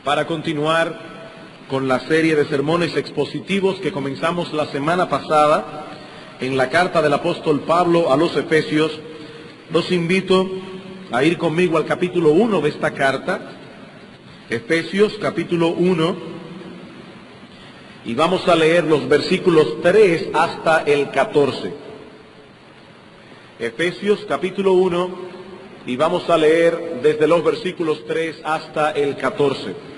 para continuar con la serie de sermones expositivos que comenzamos la semana pasada en la carta del apóstol Pablo a los Efesios. Los invito a ir conmigo al capítulo 1 de esta carta, Efesios capítulo 1, y vamos a leer los versículos 3 hasta el 14. Efesios capítulo 1, y vamos a leer desde los versículos 3 hasta el 14.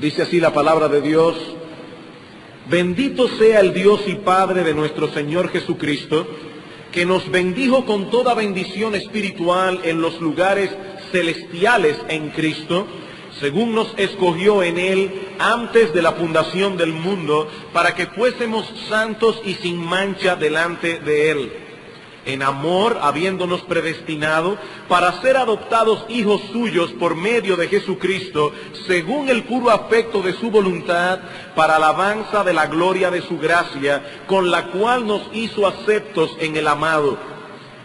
Dice así la palabra de Dios: Bendito sea el Dios y Padre de nuestro Señor Jesucristo, que nos bendijo con toda bendición espiritual en los lugares celestiales en Cristo, según nos escogió en Él antes de la fundación del mundo, para que fuésemos santos y sin mancha delante de Él, en amor habiéndonos predestinado para ser adoptados hijos suyos por medio de Jesucristo, según el puro afecto de su voluntad, para alabanza de la gloria de su gracia, con la cual nos hizo aceptos en el amado,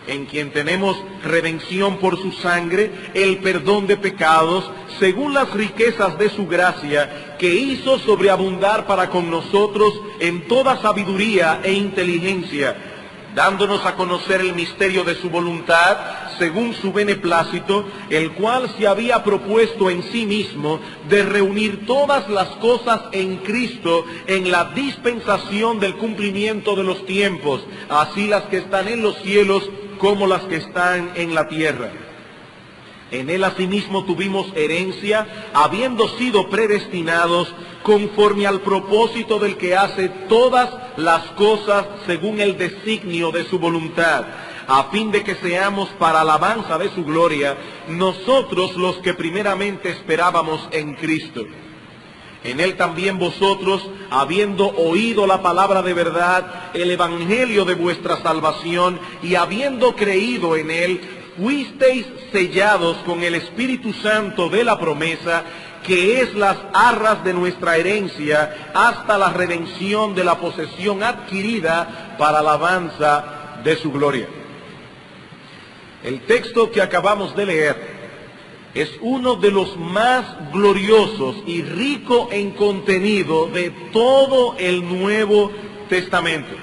en quien tenemos redención por su sangre, el perdón de pecados, según las riquezas de su gracia, que hizo sobreabundar para con nosotros en toda sabiduría e inteligencia, dándonos a conocer el misterio de su voluntad, según su beneplácito, el cual se había propuesto en sí mismo de reunir todas las cosas en Cristo en la dispensación del cumplimiento de los tiempos, así las que están en los cielos como las que están en la tierra. En Él asimismo tuvimos herencia, habiendo sido predestinados conforme al propósito del que hace todas las cosas según el designio de su voluntad, a fin de que seamos para alabanza de su gloria, nosotros los que primeramente esperábamos en Cristo. En Él también vosotros, habiendo oído la palabra de verdad, el evangelio de vuestra salvación, y habiendo creído en Él, fuisteis sellados con el Espíritu Santo de la promesa, que es las arras de nuestra herencia, hasta la redención de la posesión adquirida para alabanza de su gloria. El texto que acabamos de leer es uno de los más gloriosos y rico en contenido de todo el Nuevo Testamento.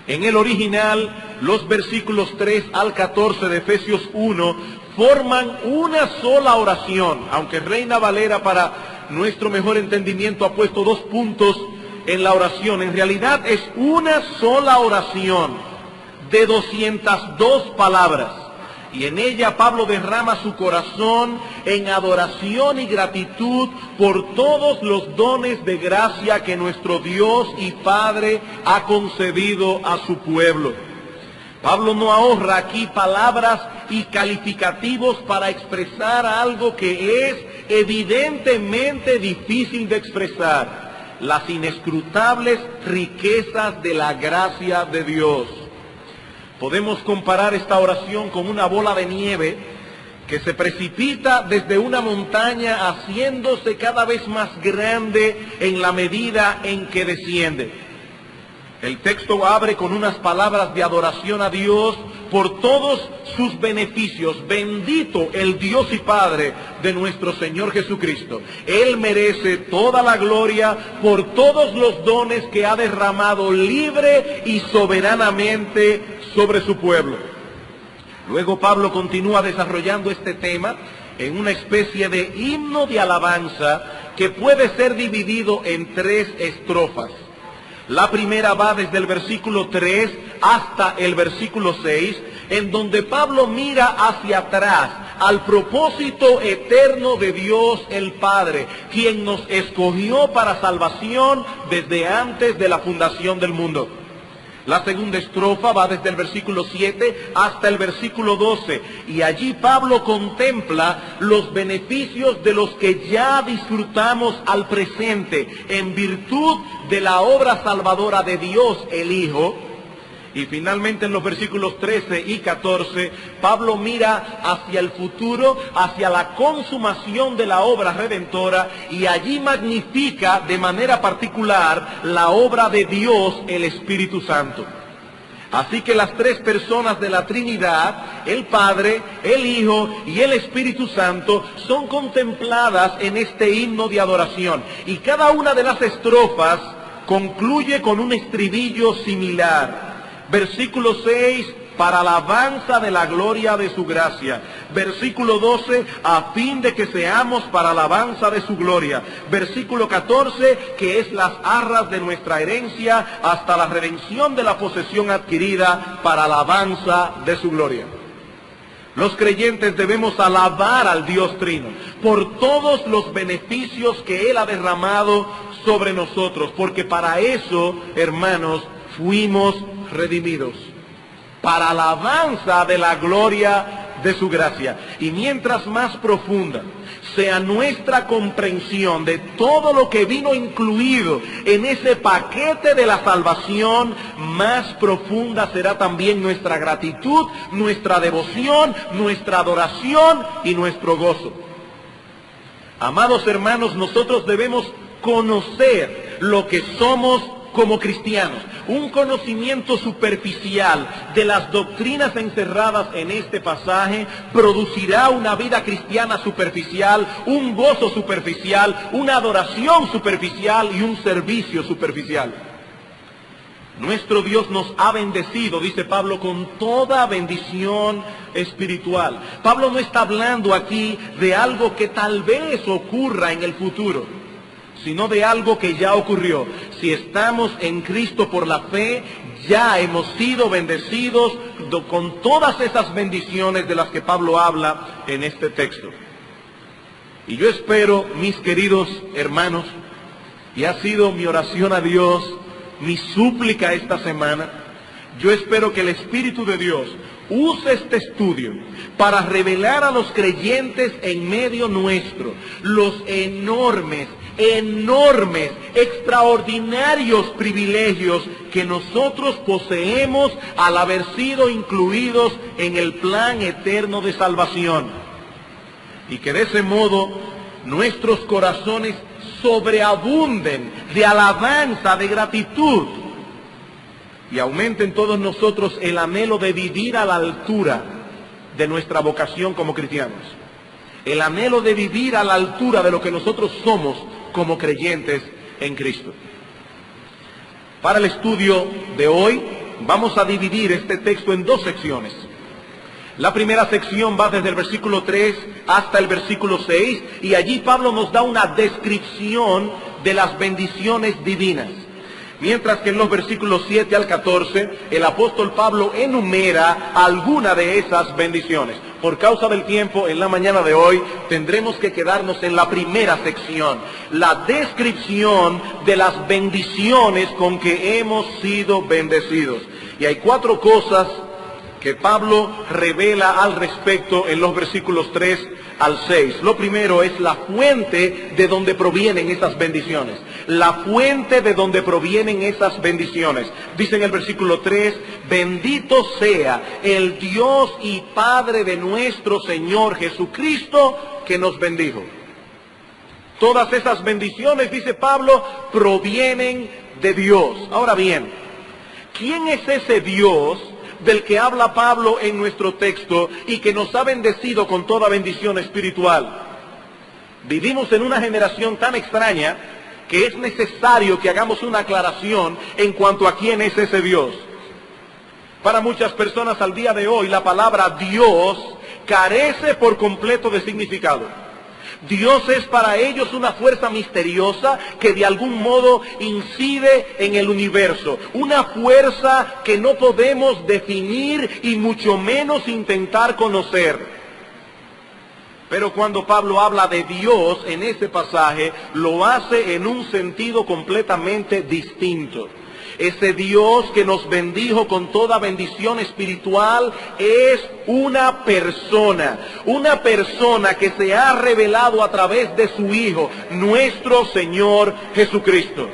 En el original, los versículos 3 al 14 de Efesios 1 forman una sola oración, aunque Reina Valera para nuestro mejor entendimiento ha puesto 2 puntos en la oración. En realidad es una sola oración de 202 palabras. Y en ella Pablo derrama su corazón en adoración y gratitud por todos los dones de gracia que nuestro Dios y Padre ha concedido a su pueblo. Pablo no ahorra aquí palabras y calificativos para expresar algo que es evidentemente difícil de expresar: las inescrutables riquezas de la gracia de Dios. Podemos comparar esta oración con una bola de nieve que se precipita desde una montaña, haciéndose cada vez más grande en la medida en que desciende. El texto abre con unas palabras de adoración a Dios por todos sus beneficios. Bendito el Dios y Padre de nuestro Señor Jesucristo. Él merece toda la gloria por todos los dones que ha derramado libre y soberanamente sobre su pueblo. Luego Pablo continúa desarrollando este tema en una especie de himno de alabanza que puede ser dividido en 3 estrofas. La primera va desde el versículo 3 hasta el versículo 6, en donde Pablo mira hacia atrás al propósito eterno de Dios el Padre, quien nos escogió para salvación desde antes de la fundación del mundo. La segunda estrofa va desde el versículo 7 hasta el versículo 12, y allí Pablo contempla los beneficios de los que ya disfrutamos al presente en virtud de la obra salvadora de Dios el Hijo. Y finalmente en los versículos 13 y 14, Pablo mira hacia el futuro, hacia la consumación de la obra redentora, y allí magnifica de manera particular la obra de Dios, el Espíritu Santo. Así que las tres personas de la Trinidad, el Padre, el Hijo y el Espíritu Santo, son contempladas en este himno de adoración. Y cada una de las estrofas concluye con un estribillo similar. Versículo 6, para alabanza de la gloria de su gracia. Versículo 12, a fin de que seamos para alabanza de su gloria. Versículo 14, que es las arras de nuestra herencia hasta la redención de la posesión adquirida para alabanza de su gloria. Los creyentes debemos alabar al Dios Trino por todos los beneficios que Él ha derramado sobre nosotros, porque para eso, hermanos, fuimos redimidos. Para alabanza de la gloria de su gracia. Y mientras más profunda sea nuestra comprensión de todo lo que vino incluido en ese paquete de la salvación, más profunda será también nuestra gratitud, nuestra devoción, nuestra adoración y nuestro gozo. Amados hermanos, nosotros debemos conocer lo que somos como cristianos. Un conocimiento superficial de las doctrinas encerradas en este pasaje producirá una vida cristiana superficial, un gozo superficial, una adoración superficial y un servicio superficial. Nuestro Dios nos ha bendecido, dice Pablo, con toda bendición espiritual. Pablo no está hablando aquí de algo que tal vez ocurra en el futuro, sino de algo que ya ocurrió. Si estamos en Cristo por la fe, ya hemos sido bendecidos con todas esas bendiciones de las que Pablo habla en este texto. Y yo espero, mis queridos hermanos, y ha sido mi oración a Dios, mi súplica esta semana, yo espero que el Espíritu de Dios use este estudio para revelar a los creyentes en medio nuestro los enormes, extraordinarios privilegios que nosotros poseemos al haber sido incluidos en el plan eterno de salvación. Y que de ese modo nuestros corazones sobreabunden de alabanza, de gratitud, y aumente en todos nosotros el anhelo de vivir a la altura de nuestra vocación como cristianos. El anhelo de vivir a la altura de lo que nosotros somos como creyentes en Cristo. Para el estudio de hoy vamos a dividir este texto en dos secciones. La primera sección va desde el versículo 3 hasta el versículo 6, y allí Pablo nos da una descripción de las bendiciones divinas. Mientras que en los versículos 7 al 14, el apóstol Pablo enumera alguna de esas bendiciones. Por causa del tiempo, en la mañana de hoy, tendremos que quedarnos en la primera sección, la descripción de las bendiciones con que hemos sido bendecidos. Y hay cuatro cosas que Pablo revela al respecto en los versículos 3 al 6. Lo primero es la fuente de donde provienen esas bendiciones. La fuente de donde provienen esas bendiciones. Dice en el versículo 3, bendito sea el Dios y Padre de nuestro Señor Jesucristo, que nos bendijo. Todas esas bendiciones, dice Pablo, provienen de Dios. Ahora bien, ¿quién es ese Dios del que habla Pablo en nuestro texto y que nos ha bendecido con toda bendición espiritual? Vivimos en una generación tan extraña que es necesario que hagamos una aclaración en cuanto a quién es ese Dios. Para muchas personas al día de hoy la palabra Dios carece por completo de significado. Dios es para ellos una fuerza misteriosa que de algún modo incide en el universo. Una fuerza que no podemos definir y mucho menos intentar conocer. Pero cuando Pablo habla de Dios en ese pasaje, lo hace en un sentido completamente distinto. Ese Dios que nos bendijo con toda bendición espiritual es una persona que se ha revelado a través de su Hijo, nuestro Señor Jesucristo.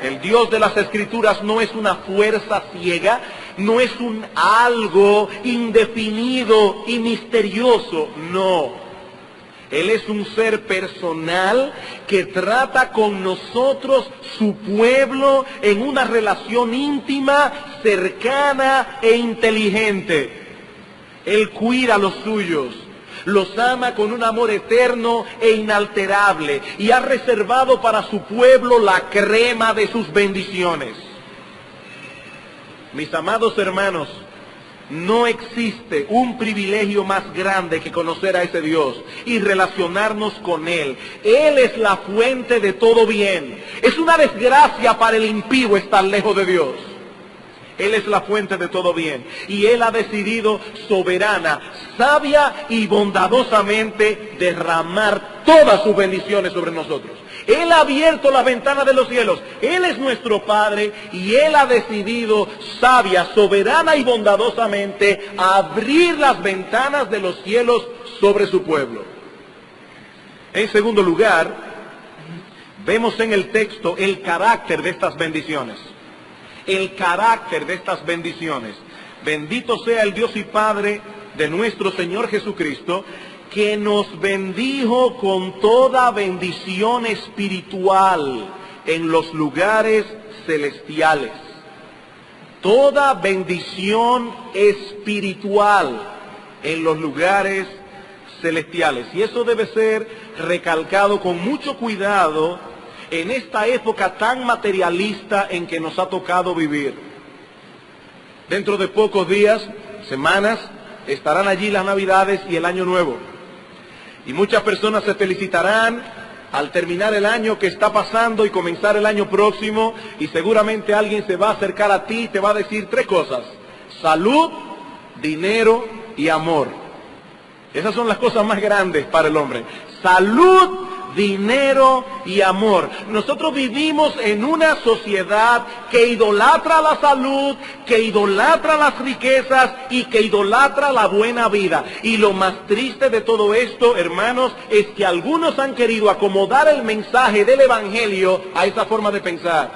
El Dios de las Escrituras no es una fuerza ciega, no es un algo indefinido y misterioso, no. Él es un ser personal que trata con nosotros, su pueblo, en una relación íntima, cercana e inteligente. Él cuida a los suyos, los ama con un amor eterno e inalterable y ha reservado para su pueblo la crema de sus bendiciones. Mis amados hermanos, no existe un privilegio más grande que conocer a ese Dios y relacionarnos con Él. Él es la fuente de todo bien. Es una desgracia para el impío estar lejos de Dios. Él es la fuente de todo bien. Y Él ha decidido soberana, sabia y bondadosamente derramar todas sus bendiciones sobre nosotros. Él ha abierto la ventana de los cielos. Él es nuestro Padre y Él ha decidido, sabia, soberana y bondadosamente, abrir las ventanas de los cielos sobre su pueblo. En segundo lugar, vemos en el texto el carácter de estas bendiciones. El carácter de estas bendiciones. Bendito sea el Dios y Padre de nuestro Señor Jesucristo, que nos bendijo con toda bendición espiritual en los lugares celestiales. Toda bendición espiritual en los lugares celestiales. Y eso debe ser recalcado con mucho cuidado en esta época tan materialista en que nos ha tocado vivir. Dentro de pocos días, semanas, estarán allí las Navidades y el Año Nuevo. Y muchas personas se felicitarán al terminar el año que está pasando y comenzar el año próximo, y seguramente alguien se va a acercar a ti y te va a decir tres cosas: salud, dinero y amor. Esas son las cosas más grandes para el hombre. Salud, dinero y amor. Nosotros vivimos en una sociedad que idolatra la salud, que idolatra las riquezas y que idolatra la buena vida. Y lo más triste de todo esto, hermanos, es que algunos han querido acomodar el mensaje del Evangelio a esa forma de pensar.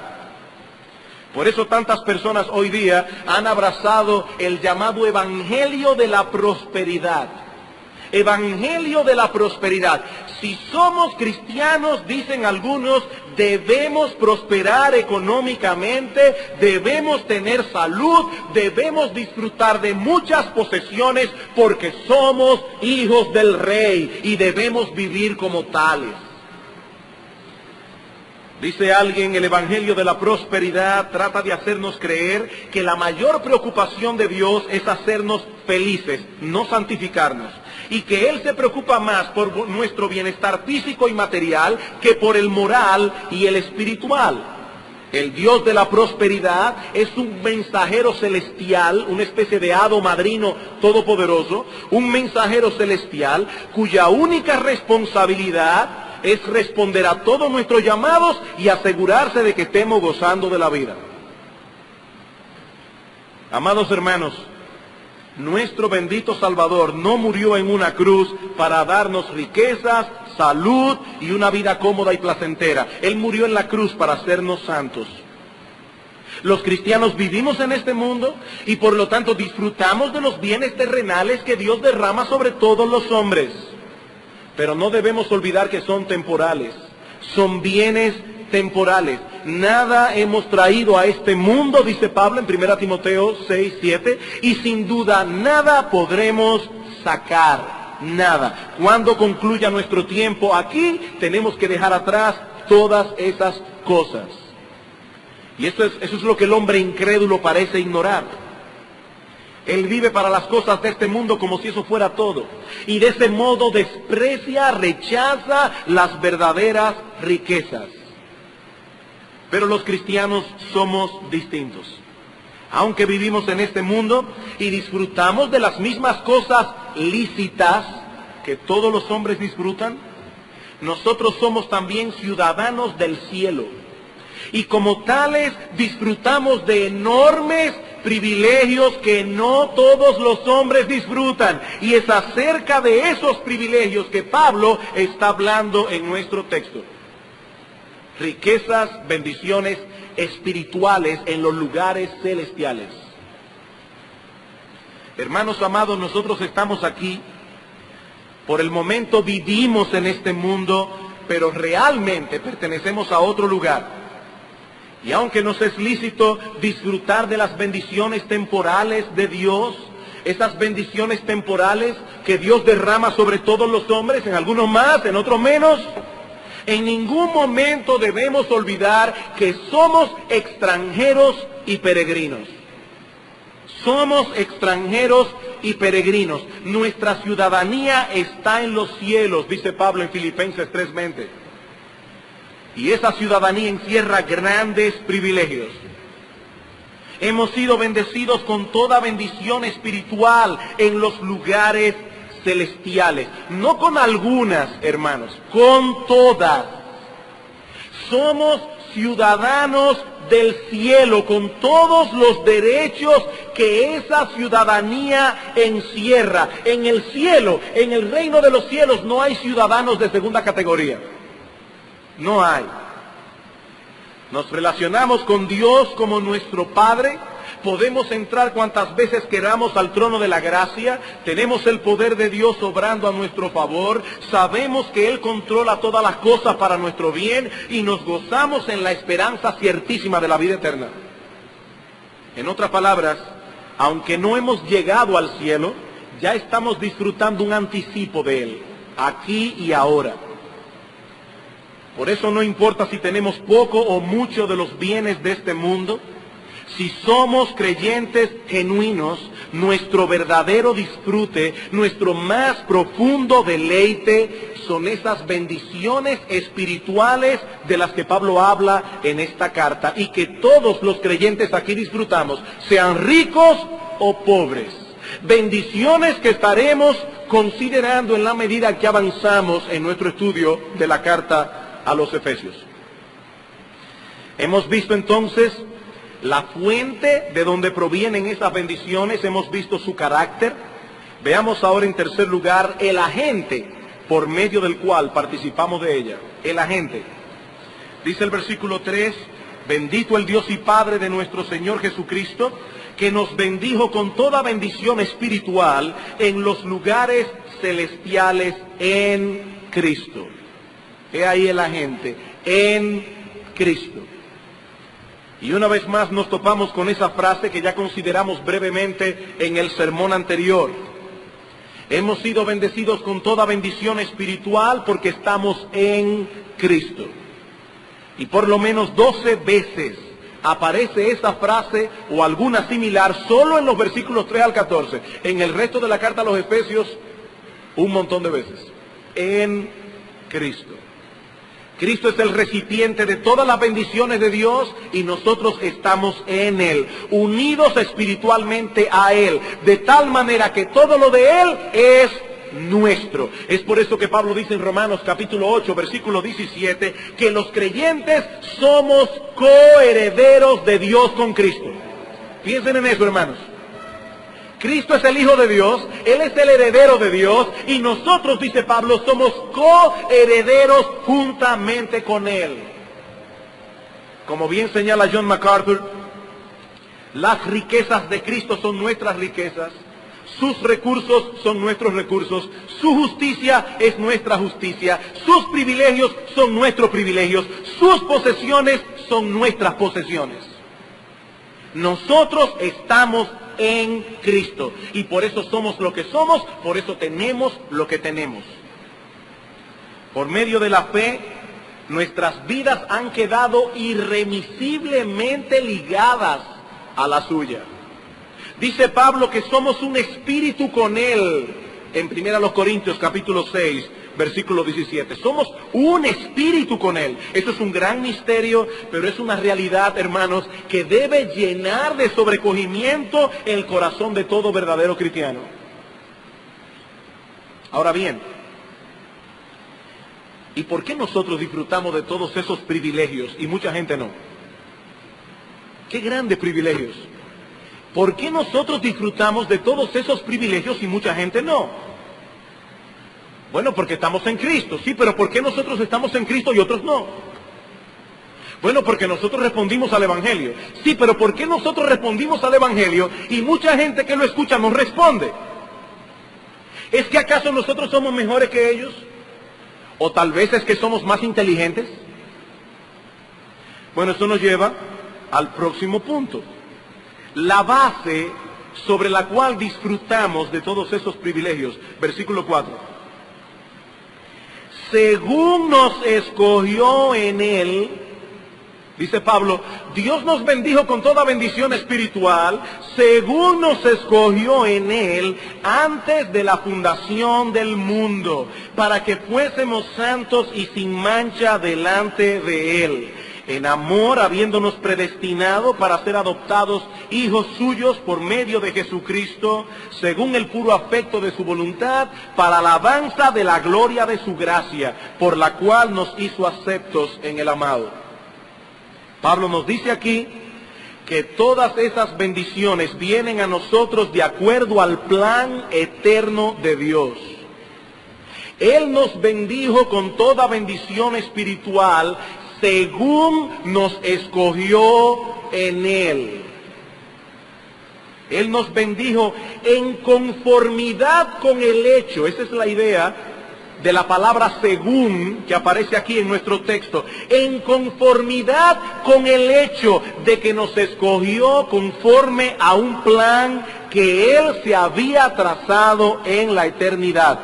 Por eso tantas personas hoy día han abrazado el llamado Evangelio de la prosperidad. Evangelio de la prosperidad. Si somos cristianos, dicen algunos, debemos prosperar económicamente, debemos tener salud, debemos disfrutar de muchas posesiones porque somos hijos del Rey y debemos vivir como tales. Dice alguien, el Evangelio de la prosperidad trata de hacernos creer que la mayor preocupación de Dios es hacernos felices, no santificarnos. Y que Él se preocupa más por nuestro bienestar físico y material que por el moral y el espiritual. El Dios de la prosperidad es un mensajero celestial, una especie de hado madrino todopoderoso, un mensajero celestial cuya única responsabilidad es responder a todos nuestros llamados y asegurarse de que estemos gozando de la vida. Amados hermanos, nuestro bendito Salvador no murió en una cruz para darnos riquezas, salud y una vida cómoda y placentera. Él murió en la cruz para hacernos santos. Los cristianos vivimos en este mundo y por lo tanto disfrutamos de los bienes terrenales que Dios derrama sobre todos los hombres. Pero no debemos olvidar que son temporales, son bienes temporales. Nada hemos traído a este mundo, dice Pablo en 1 Timoteo 6:7, y sin duda nada podremos sacar, nada. Cuando concluya nuestro tiempo aquí, tenemos que dejar atrás todas esas cosas. Y eso es lo que el hombre incrédulo parece ignorar. Él vive para las cosas de este mundo como si eso fuera todo. Y de ese modo desprecia, rechaza las verdaderas riquezas. Pero los cristianos somos distintos. Aunque vivimos en este mundo y disfrutamos de las mismas cosas lícitas que todos los hombres disfrutan, nosotros somos también ciudadanos del cielo. Y como tales disfrutamos de enormes privilegios que no todos los hombres disfrutan. Y es acerca de esos privilegios que Pablo está hablando en nuestro texto. Riquezas, bendiciones espirituales en los lugares celestiales. Hermanos amados, nosotros estamos aquí Por el momento vivimos en este mundo, pero realmente pertenecemos a otro lugar. Y aunque nos es lícito disfrutar de las bendiciones temporales de Dios, esas bendiciones temporales que Dios derrama sobre todos los hombres, en algunos más, en otros menos, en ningún momento debemos olvidar que somos extranjeros y peregrinos. Somos extranjeros y peregrinos. Nuestra ciudadanía está en los cielos, dice Pablo en Filipenses 3:20. Y esa ciudadanía encierra grandes privilegios. Hemos sido bendecidos con toda bendición espiritual en los lugares celestiales. No con algunas, hermanos, con todas. Somos ciudadanos del cielo, con todos los derechos que esa ciudadanía encierra. En el cielo, en el reino de los cielos, no hay ciudadanos de segunda categoría. No hay. Nos relacionamos con Dios como nuestro Padre. Podemos entrar cuantas veces queramos al trono de la gracia. Tenemos el poder de Dios obrando a nuestro favor. Sabemos que Él controla todas las cosas para nuestro bien y nos gozamos en la esperanza ciertísima de la vida eterna. En otras palabras, aunque no hemos llegado al cielo, ya estamos disfrutando un anticipo de Él, aquí y ahora. Por eso no importa si tenemos poco o mucho de los bienes de este mundo. Si somos creyentes genuinos, nuestro verdadero disfrute, nuestro más profundo deleite, son esas bendiciones espirituales de las que Pablo habla en esta carta, y que todos los creyentes aquí disfrutamos, sean ricos o pobres. Bendiciones que estaremos considerando en la medida que avanzamos en nuestro estudio de la carta a los Efesios. Hemos visto entonces la fuente de donde provienen esas bendiciones, hemos visto su carácter. Veamos ahora en tercer lugar el agente por medio del cual participamos de ella. El agente. Dice el versículo 3, bendito el Dios y Padre de nuestro Señor Jesucristo, que nos bendijo con toda bendición espiritual en los lugares celestiales en Cristo. He ahí el agente, en Cristo. Y una vez más nos topamos con esa frase que ya consideramos brevemente en el sermón anterior. Hemos sido bendecidos con toda bendición espiritual porque estamos en Cristo. Y por lo menos 12 veces aparece esa frase o alguna similar solo en los versículos 3 al 14. En el resto de la carta a los Efesios, un montón de veces. En Cristo. Cristo es el recipiente de todas las bendiciones de Dios y nosotros estamos en Él, unidos espiritualmente a Él, de tal manera que todo lo de Él es nuestro. Es por eso que Pablo dice en Romanos capítulo 8, versículo 17, que los creyentes somos coherederos de Dios con Cristo. Piensen en eso, hermanos. Cristo es el Hijo de Dios, Él es el heredero de Dios, y nosotros, dice Pablo, somos coherederos juntamente con Él. Como bien señala John MacArthur, las riquezas de Cristo son nuestras riquezas, sus recursos son nuestros recursos, su justicia es nuestra justicia, sus privilegios son nuestros privilegios, sus posesiones son nuestras posesiones. Nosotros estamos en Cristo y por eso somos lo que somos, por eso tenemos lo que tenemos. Por medio de la fe, nuestras vidas han quedado irremisiblemente ligadas a la suya. Dice Pablo que somos un espíritu con Él en 1 Corintios capítulo 6, versículo 17. Somos un espíritu con Él. Esto es un gran misterio, pero es una realidad, hermanos, que debe llenar de sobrecogimiento el corazón de todo verdadero cristiano. Ahora bien, ¿y por qué nosotros disfrutamos de todos esos privilegios y mucha gente no? ¡Qué grandes privilegios! ¿Por qué nosotros disfrutamos de todos esos privilegios y mucha gente no? Bueno, porque estamos en Cristo, sí, pero ¿por qué nosotros estamos en Cristo y otros no? Bueno, porque nosotros respondimos al Evangelio. Sí, pero ¿por qué nosotros respondimos al Evangelio y mucha gente que lo escucha no responde? ¿Es que acaso nosotros somos mejores que ellos? ¿O tal vez es que somos más inteligentes? Bueno, esto nos lleva al próximo punto. La base sobre la cual disfrutamos de todos esos privilegios. Versículo 4. Según nos escogió en Él, dice Pablo, Dios nos bendijo con toda bendición espiritual, según nos escogió en Él antes de la fundación del mundo, para que fuésemos santos y sin mancha delante de Él. En amor, habiéndonos predestinado para ser adoptados hijos suyos por medio de Jesucristo, según el puro afecto de su voluntad, para alabanza de la gloria de su gracia, por la cual nos hizo aceptos en el amado. Pablo nos dice aquí que todas esas bendiciones vienen a nosotros de acuerdo al plan eterno de Dios. Él nos bendijo con toda bendición espiritual según nos escogió en Él. Él nos bendijo en conformidad con el hecho. Esa es la idea de la palabra según que aparece aquí en nuestro texto. En conformidad con el hecho de que nos escogió conforme a un plan que Él se había trazado en la eternidad.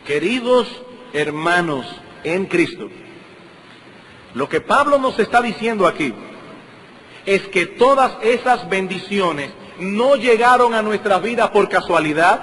Queridos hermanos en Cristo, lo que Pablo nos está diciendo aquí es que todas esas bendiciones no llegaron a nuestras vidas por casualidad,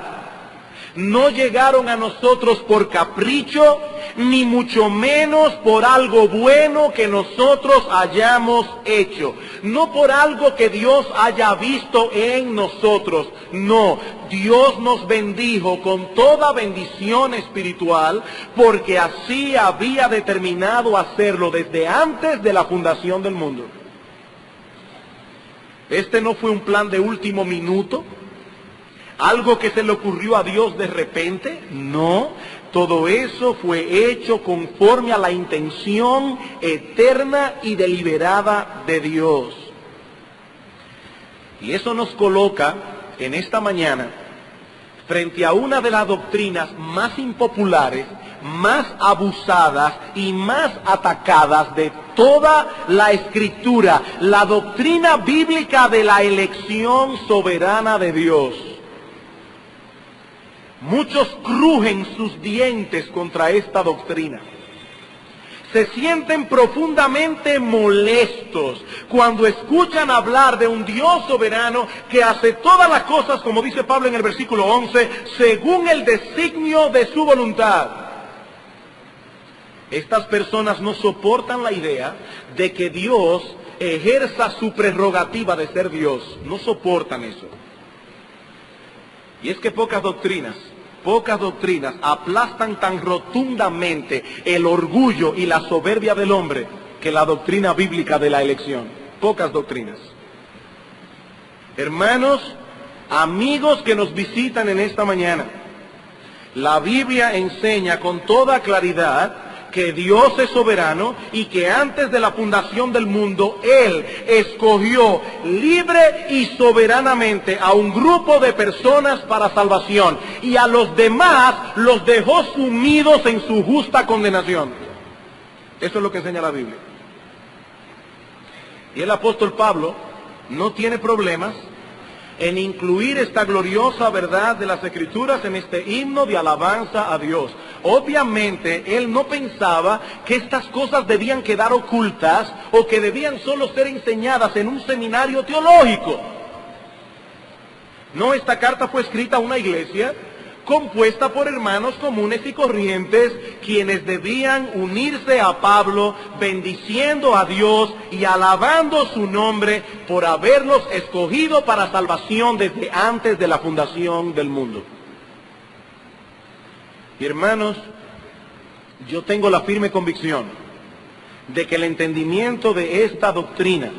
no llegaron a nosotros por capricho, ni mucho menos por algo bueno que nosotros hayamos hecho, no por algo que Dios haya visto en nosotros. No, Dios nos bendijo con toda bendición espiritual porque así había determinado hacerlo desde antes de la fundación del mundo. Este no fue un plan de último minuto, algo que se le ocurrió a Dios de repente. No, todo eso fue hecho conforme a la intención eterna y deliberada de Dios. Y eso nos coloca en esta mañana frente a una de las doctrinas más impopulares, más abusadas y más atacadas de toda la Escritura, la doctrina bíblica de la elección soberana de Dios. Muchos crujen sus dientes contra esta doctrina. Se sienten profundamente molestos cuando escuchan hablar de un Dios soberano que hace todas las cosas, como dice Pablo en el versículo 11, según el designio de su voluntad. Estas personas no soportan la idea de que Dios ejerza su prerrogativa de ser Dios. No soportan eso. Y es que pocas doctrinas aplastan tan rotundamente el orgullo y la soberbia del hombre que la doctrina bíblica de la elección. Pocas doctrinas. Hermanos, amigos que nos visitan en esta mañana, la Biblia enseña con toda claridad que Dios es soberano y que antes de la fundación del mundo Él escogió libre y soberanamente a un grupo de personas para salvación y a los demás los dejó sumidos en su justa condenación. Eso es lo que enseña la Biblia. Y el apóstol Pablo no tiene problemas en incluir esta gloriosa verdad de las Escrituras en este himno de alabanza a Dios. Obviamente, él no pensaba que estas cosas debían quedar ocultas o que debían solo ser enseñadas en un seminario teológico. No, esta carta fue escrita a una iglesia compuesta por hermanos comunes y corrientes, quienes debían unirse a Pablo, bendiciendo a Dios y alabando su nombre por haberlos escogido para salvación desde antes de la fundación del mundo. Y hermanos, yo tengo la firme convicción de que el entendimiento de esta doctrina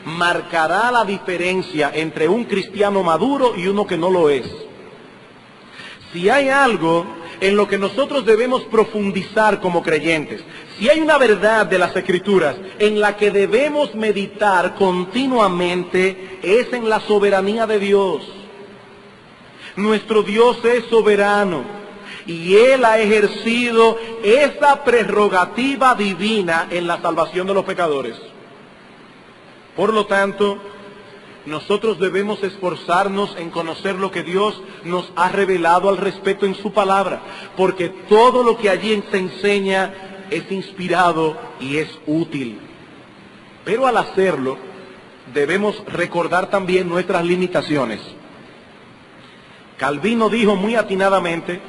marcará la diferencia entre un cristiano maduro y uno que no lo es. Si hay algo en lo que nosotros debemos profundizar como creyentes, si hay una verdad de las Escrituras en la que debemos meditar continuamente, es en la soberanía de Dios. Nuestro Dios es soberano y Él ha ejercido esa prerrogativa divina en la salvación de los pecadores. Por lo tanto, nosotros debemos esforzarnos en conocer lo que Dios nos ha revelado al respecto en su palabra, porque todo lo que allí se enseña es inspirado y es útil. Pero al hacerlo, debemos recordar también nuestras limitaciones. Calvino dijo muy atinadamente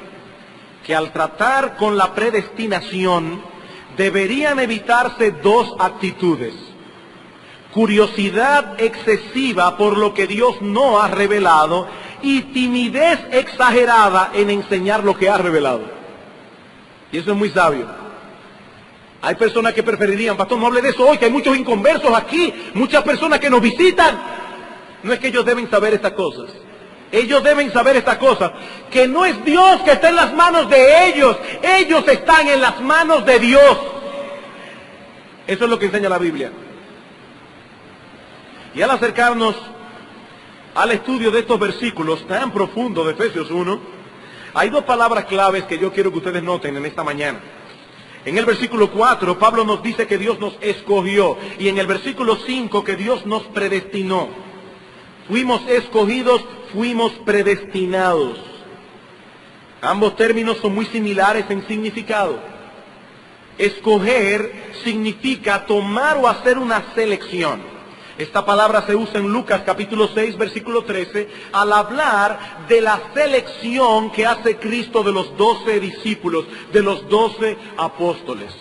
que al tratar con la predestinación deberían evitarse dos actitudes: curiosidad excesiva por lo que Dios no ha revelado y timidez exagerada en enseñar lo que ha revelado. Y eso es muy sabio. Hay personas que preferirían: pastor, no hable de eso hoy, que hay muchos inconversos aquí, muchas personas que nos visitan. No es que ellos deben saber estas cosas. Ellos deben saber estas cosas, que no es Dios que está en las manos de ellos, ellos están en las manos de Dios. Eso es lo que enseña la Biblia. Y al acercarnos al estudio de estos versículos tan profundos de Efesios 1, hay dos palabras claves que yo quiero que ustedes noten en esta mañana. En el versículo 4, Pablo nos dice que Dios nos escogió, y en el versículo 5 que Dios nos predestinó. Fuimos escogidos, fuimos predestinados. Ambos términos son muy similares en significado. Escoger significa tomar o hacer una selección. Esta palabra se usa en Lucas capítulo 6, versículo 13, al hablar de la selección que hace Cristo de los 12 discípulos, de los 12 apóstoles.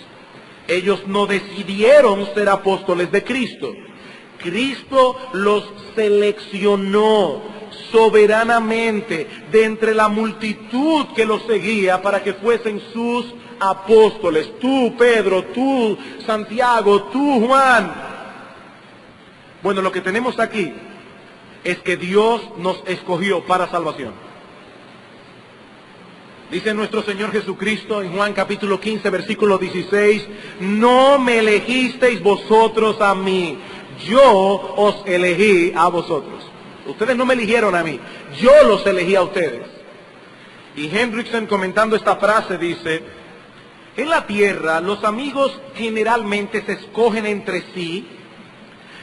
Ellos no decidieron ser apóstoles de Cristo. Cristo los seleccionó soberanamente de entre la multitud que los seguía para que fuesen sus apóstoles. Tú, Pedro, tú, Santiago, tú, Juan. Bueno, lo que tenemos aquí es que Dios nos escogió para salvación. Dice nuestro Señor Jesucristo en Juan capítulo 15, versículo 16, no me elegisteis vosotros a mí, yo os elegí a vosotros. Ustedes no me eligieron a mí, yo los elegí a ustedes. Y Hendrickson, comentando esta frase, dice: en la tierra los amigos generalmente se escogen entre sí,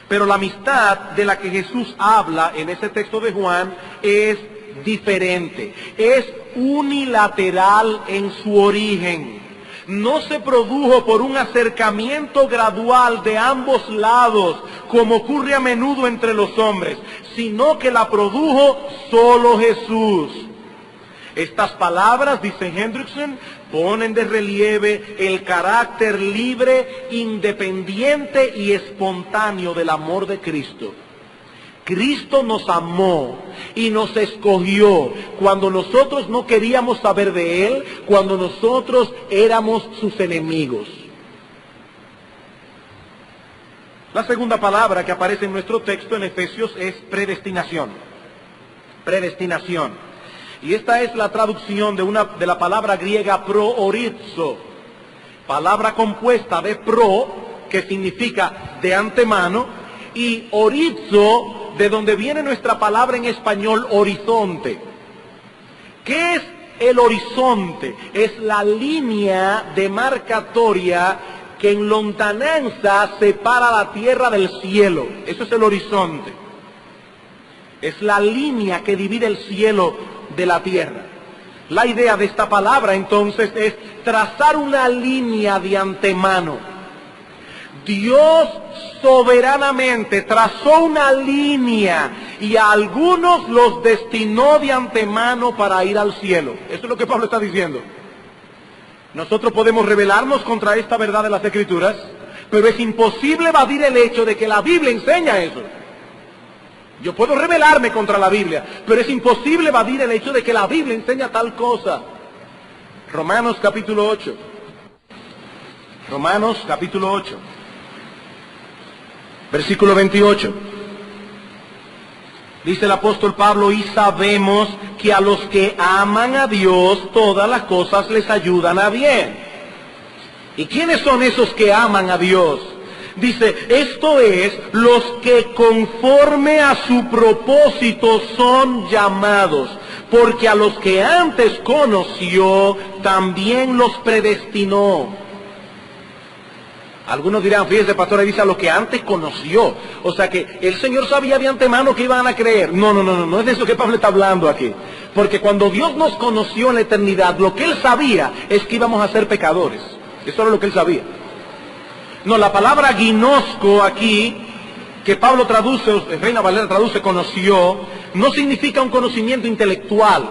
pero la amistad de la que Jesús habla en ese texto de Juan es diferente, es unilateral en su origen. No se produjo por un acercamiento gradual de ambos lados, como ocurre a menudo entre los hombres, sino que la produjo solo Jesús. Estas palabras, dice Hendrickson, ponen de relieve el carácter libre, independiente y espontáneo del amor de Cristo. Cristo nos amó y nos escogió cuando nosotros no queríamos saber de Él, cuando nosotros éramos sus enemigos. La segunda palabra que aparece en nuestro texto en Efesios es predestinación. Predestinación. Y esta es la traducción de la palabra griega proorizo, palabra compuesta de pro, que significa de antemano, y orizo, de donde viene nuestra palabra en español horizonte. ¿Qué es el horizonte? Es la línea demarcatoria que en lontananza separa la tierra del cielo. Eso es el horizonte. Es la línea que divide el cielo de la tierra. La idea de esta palabra entonces es trazar una línea de antemano. Dios soberanamente trazó una línea y a algunos los destinó de antemano para ir al cielo. Eso es lo que Pablo está diciendo. Nosotros podemos rebelarnos contra esta verdad de las Escrituras, pero es imposible evadir el hecho de que la Biblia enseña eso. Yo puedo rebelarme contra la Biblia, pero es imposible evadir el hecho de que la Biblia enseña tal cosa. Romanos capítulo 8. Romanos capítulo 8. Versículo 28. Dice el apóstol Pablo: y sabemos que a los que aman a Dios todas las cosas les ayudan a bien. ¿Y quiénes son esos que aman a Dios? Dice, esto es, los que conforme a su propósito son llamados. porque a los que antes conoció, también los predestinó. Algunos dirán, fíjese pastor, dice a los que antes conoció. O sea que el Señor sabía de antemano que iban a creer. No es de eso que Pablo está hablando aquí. Porque cuando Dios nos conoció en la eternidad, lo que Él sabía es que íbamos a ser pecadores. Eso era lo que Él sabía. No, la palabra ginosco aquí, que Pablo traduce, Reina Valera traduce conoció, no significa un conocimiento intelectual.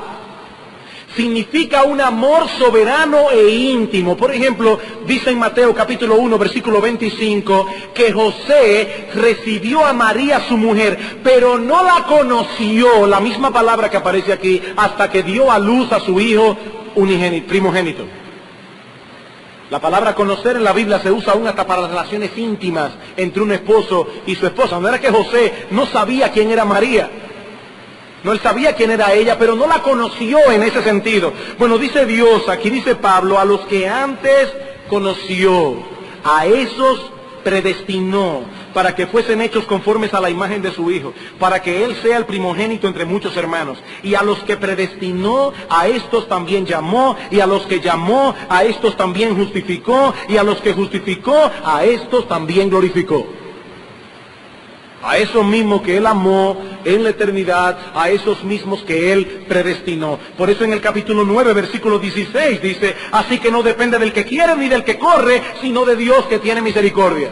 Significa un amor soberano e íntimo. Por ejemplo, dice en Mateo capítulo 1, versículo 25, que José recibió a María su mujer, pero no la conoció, la misma palabra que aparece aquí, hasta que dio a luz a su hijo primogénito. La palabra conocer en la Biblia se usa aún hasta para las relaciones íntimas entre un esposo y su esposa. No era que José no sabía quién era María. No, él sabía quién era ella, pero no la conoció en ese sentido. Bueno, dice Dios, aquí dice Pablo, a los que antes conoció, a esos predestinó, para que fuesen hechos conformes a la imagen de su Hijo, para que Él sea el primogénito entre muchos hermanos. Y a los que predestinó, a estos también llamó, y a los que llamó, a estos también justificó, y a los que justificó, a estos también glorificó. A esos mismos que Él amó en la eternidad, a esos mismos que Él predestinó. Por eso en el capítulo 9, versículo 16 dice, así que no depende del que quiere ni del que corre, sino de Dios que tiene misericordia.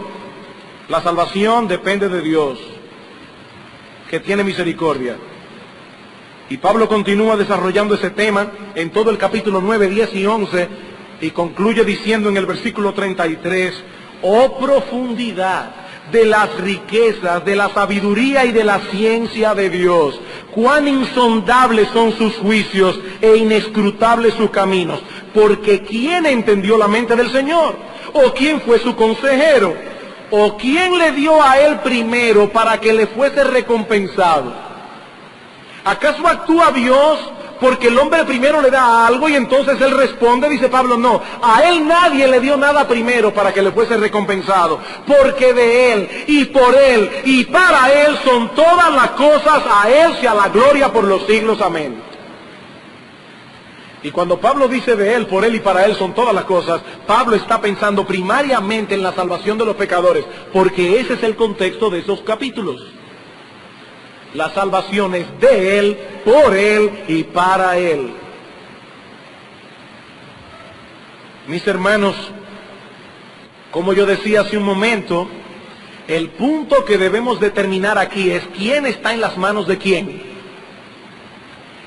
La salvación depende de Dios, que tiene misericordia. Y Pablo continúa desarrollando ese tema en todo el capítulo 9, 10 y 11, y concluye diciendo en el versículo 33, oh profundidad de las riquezas, de la sabiduría y de la ciencia de Dios. Cuán insondables son sus juicios e inescrutables sus caminos. Porque ¿quién entendió la mente del Señor? ¿O quién fue su consejero? ¿O quién le dio a él primero para que le fuese recompensado? ¿Acaso actúa Dios porque el hombre primero le da algo y entonces él responde? Dice Pablo, no, a él nadie le dio nada primero para que le fuese recompensado, porque de él y por él y para él son todas las cosas, a él sea la gloria por los siglos, amén. Y cuando Pablo dice de él, por él y para él son todas las cosas, Pablo está pensando primariamente en la salvación de los pecadores, porque ese es el contexto de esos capítulos. La salvación es de Él, por Él y para Él. Mis hermanos, como yo decía hace un momento, el punto que debemos determinar aquí es quién está en las manos de quién.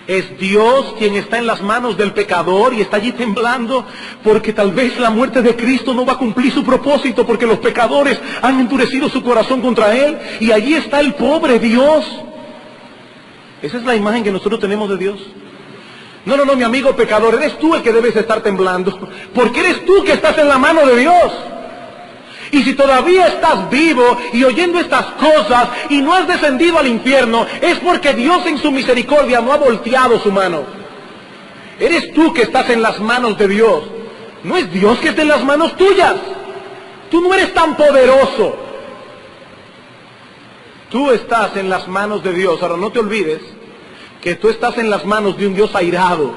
¿Es Dios quien está en las manos del pecador y está allí temblando porque tal vez la muerte de Cristo no va a cumplir su propósito porque los pecadores han endurecido su corazón contra Él y allí está el pobre Dios? Esa es la imagen que nosotros tenemos de Dios. No, mi amigo pecador, eres tú el que debes estar temblando, porque eres tú que estás en la mano de Dios. Y si todavía estás vivo y oyendo estas cosas y no has descendido al infierno, es porque Dios en su misericordia no ha volteado su mano. Eres tú que estás en las manos de Dios. No es Dios que está en las manos tuyas. Tú no eres tan poderoso. Tú estás en las manos de Dios. Ahora no te olvides que tú estás en las manos de un Dios airado.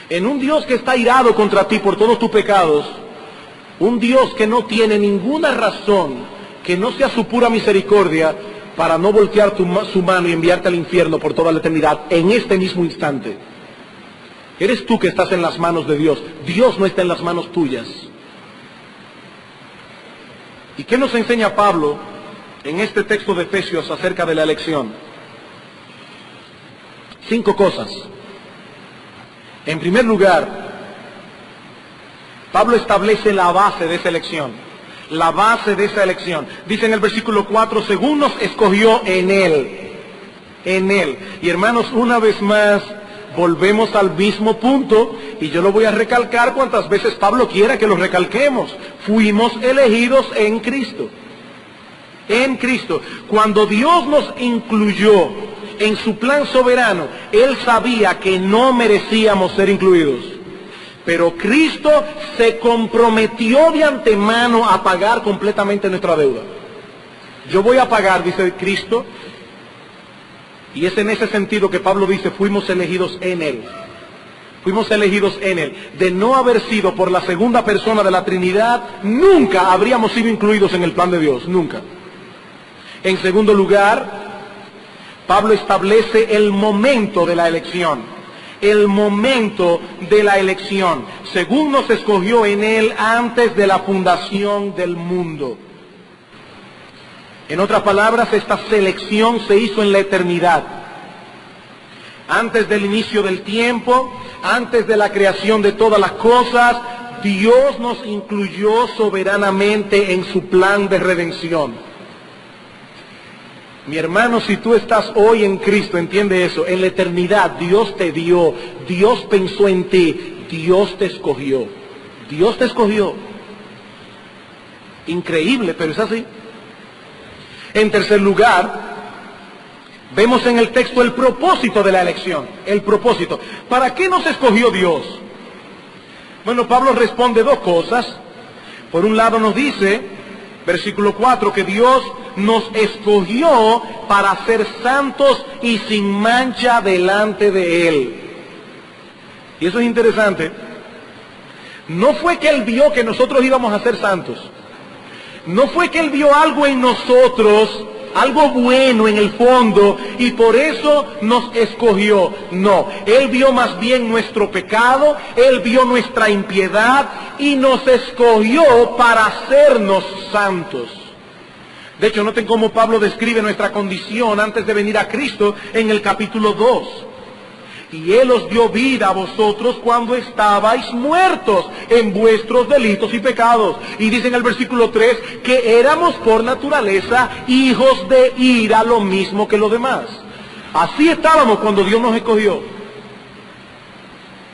En un Dios que está airado contra ti por todos tus pecados. Un Dios que no tiene ninguna razón que no sea su pura misericordia para no voltear su mano y enviarte al infierno por toda la eternidad en este mismo instante. Eres tú que estás en las manos de Dios. Dios no está en las manos tuyas. ¿Y qué nos enseña Pablo en este texto de Efesios acerca de la elección? 5 cosas. En primer lugar, Pablo establece la base de esa elección. La base de esa elección. Dice en el versículo 4, según nos escogió en Él. En Él. Y hermanos, una vez más, volvemos al mismo punto, y yo lo voy a recalcar cuantas veces Pablo quiera que lo recalquemos. Fuimos elegidos en Cristo. En Cristo. Cuando Dios nos incluyó en su plan soberano, Él sabía que no merecíamos ser incluidos. Pero Cristo se comprometió de antemano a pagar completamente nuestra deuda. Yo voy a pagar, dice Cristo, Y es en ese sentido que Pablo dice, fuimos elegidos en Él. Fuimos elegidos en Él. De no haber sido por la segunda persona de la Trinidad, nunca habríamos sido incluidos en el plan de Dios, nunca. En segundo lugar, Pablo establece el momento de la elección. El momento de la elección. Según nos escogió en Él antes de la fundación del mundo. En otras palabras, esta selección se hizo en la eternidad. Antes del inicio del tiempo, antes de la creación de todas las cosas, Dios nos incluyó soberanamente en su plan de redención. Mi hermano, si tú estás hoy en Cristo, entiende eso. En la eternidad Dios te dio, Dios pensó en ti, Dios te escogió. Dios te escogió. Increíble, pero es así. En tercer lugar, vemos en el texto el propósito de la elección. El propósito. ¿Para qué nos escogió Dios? Bueno, Pablo responde dos cosas. Por un lado nos dice, versículo 4, que Dios nos escogió para ser santos y sin mancha delante de Él. Y eso es interesante. No fue que Él vio que nosotros íbamos a ser santos. No fue que Él vio algo en nosotros, algo bueno en el fondo, y por eso nos escogió. No, Él vio más bien nuestro pecado, Él vio nuestra impiedad y nos escogió para hacernos santos. De hecho, noten cómo Pablo describe nuestra condición antes de venir a Cristo en el capítulo 2. Y Él os dio vida a vosotros cuando estabais muertos en vuestros delitos y pecados. Y dice en el versículo 3 que éramos por naturaleza hijos de ira, lo mismo que los demás. Así estábamos cuando Dios nos escogió.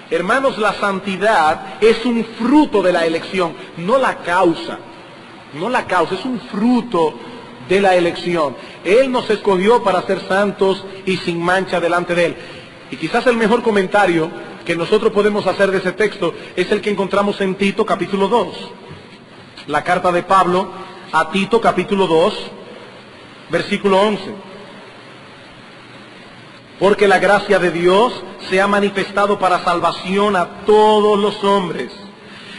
Hermanos, la santidad es un fruto de la elección, no la causa. No la causa, es un fruto de la elección. Él nos escogió para ser santos y sin mancha delante de Él. Y quizás el mejor comentario que nosotros podemos hacer de ese texto es el que encontramos en Tito capítulo 2. La carta de Pablo a Tito capítulo 2, versículo 11. Porque la gracia de Dios se ha manifestado para salvación a todos los hombres,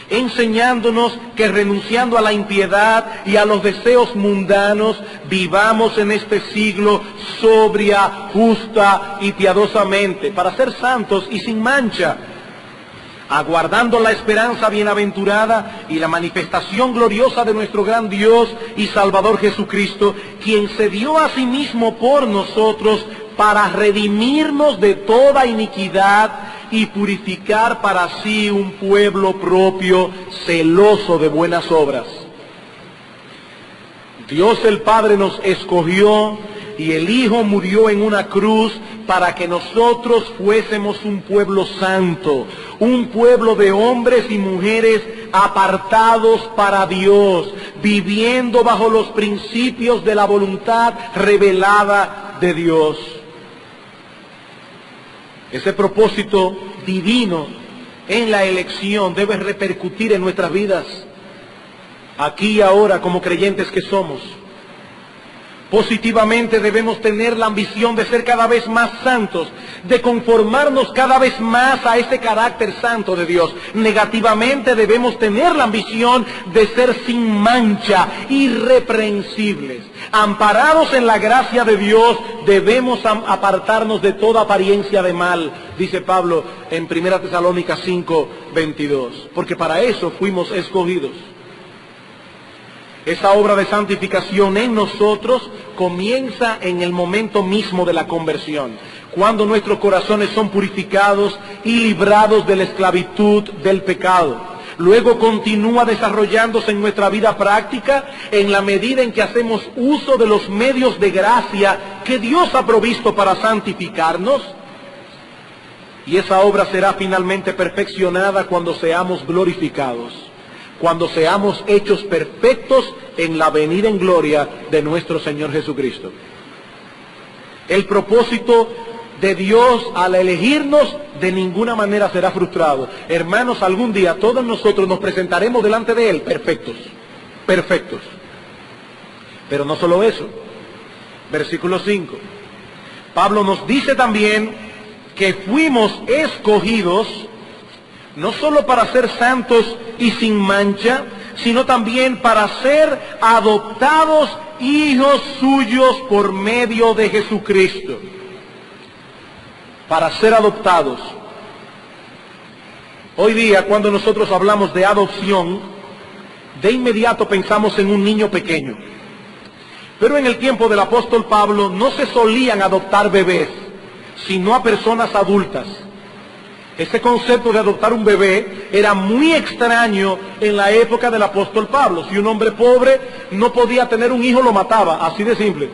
enseñándonos que renunciando a la impiedad y a los deseos mundanos, vivamos en este siglo sobria, justa y piadosamente, para ser santos y sin mancha, aguardando la esperanza bienaventurada y la manifestación gloriosa de nuestro gran Dios y Salvador Jesucristo, quien se dio a sí mismo por nosotros para redimirnos de toda iniquidad y purificar para sí un pueblo propio, celoso de buenas obras. Dios el Padre nos escogió y el Hijo murió en una cruz para que nosotros fuésemos un pueblo santo, un pueblo de hombres y mujeres apartados para Dios, viviendo bajo los principios de la voluntad revelada de Dios. Ese propósito divino en la elección debe repercutir en nuestras vidas, aquí y ahora como creyentes que somos. Positivamente debemos tener la ambición de ser cada vez más santos, de conformarnos cada vez más a ese carácter santo de Dios. Negativamente debemos tener la ambición de ser sin mancha, irreprensibles. Amparados en la gracia de Dios, debemos apartarnos de toda apariencia de mal, dice Pablo en 1 Tesalónicas 5:22, porque para eso fuimos escogidos. Esa obra de santificación en nosotros comienza en el momento mismo de la conversión, cuando nuestros corazones son purificados y librados de la esclavitud del pecado. Luego continúa desarrollándose en nuestra vida práctica en la medida en que hacemos uso de los medios de gracia que Dios ha provisto para santificarnos. Y esa obra será finalmente perfeccionada cuando seamos glorificados, cuando seamos hechos perfectos en la venida en gloria de nuestro Señor Jesucristo. El propósito de Dios al elegirnos de ninguna manera será frustrado. Hermanos, algún día todos nosotros nos presentaremos delante de Él perfectos, perfectos. Pero no solo eso. Versículo 5. Pablo nos dice también que fuimos escogidos no solo para ser santos y sin mancha, sino también para ser adoptados hijos suyos por medio de Jesucristo. Para ser adoptados. Hoy día, cuando nosotros hablamos de adopción, de inmediato pensamos en un niño pequeño. Pero en el tiempo del apóstol Pablo no se solían adoptar bebés, sino a personas adultas. Ese concepto de adoptar un bebé era muy extraño en la época del apóstol Pablo. Si un hombre pobre no podía tener un hijo, lo mataba, así de simple.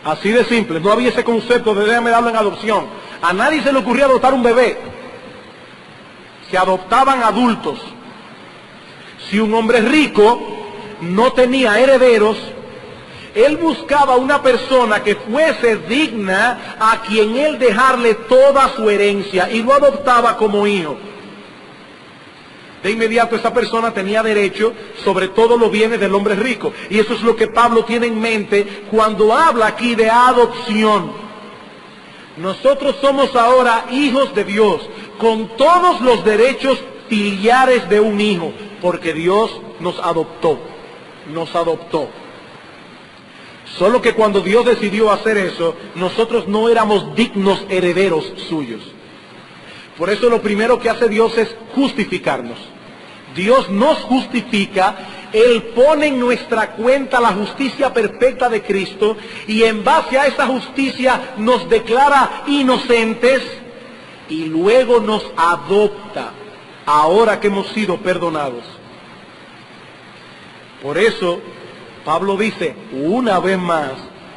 Así de simple, no había ese concepto de déjame darlo en adopción. A nadie se le ocurría adoptar un bebé. Se adoptaban adultos. Si un hombre rico no tenía herederos, él buscaba una persona que fuese digna a quien él dejarle toda su herencia y lo adoptaba como hijo. De inmediato esa persona tenía derecho sobre todos los bienes del hombre rico. Y eso es lo que Pablo tiene en mente cuando habla aquí de adopción. Nosotros somos ahora hijos de Dios, con todos los derechos filiares de un hijo, porque Dios nos adoptó, nos adoptó. Solo que cuando Dios decidió hacer eso, nosotros no éramos dignos herederos suyos. Por eso lo primero que hace Dios es justificarnos. Dios nos justifica, Él pone en nuestra cuenta la justicia perfecta de Cristo y en base a esa justicia nos declara inocentes y luego nos adopta ahora que hemos sido perdonados. Por eso Pablo dice una vez más